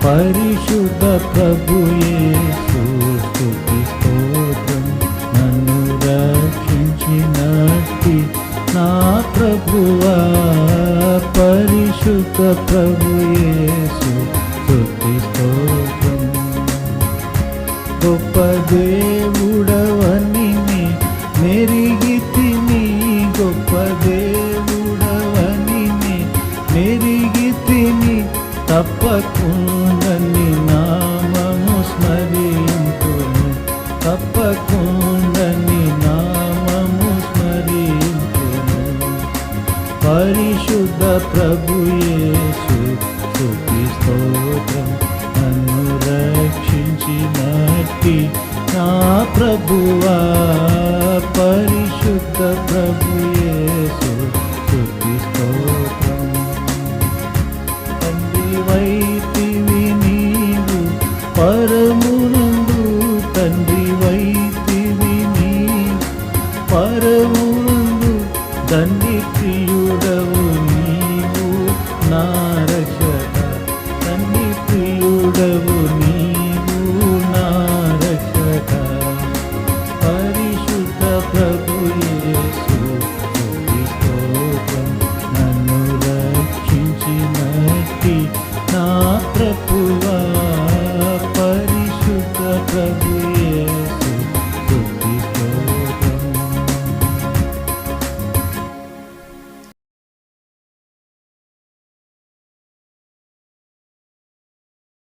పరిశుద్ధ ప్రభు యేసు స్తుతి స్తోత్రం. నన్ను రక్షించినట్టి నా ప్రభువా, పరిశుద్ధ ప్రభు యేసు స్తుతి స్తోత్రం. గొప్ప దేవుడవని మెరిగితిని, గొప్ప దేవుడవని మెరిగితిని, తప్పకుండా నీ నామము స్మరింతును, తప్పకుండా నీ నామము స్మరింతును. పరిశుద్ధ ప్రభు యేసు స్తుతి స్తోత్రం. నన్ను రక్షించినట్టి నా ప్రభువా, పరిశుద్ధ ప్రభు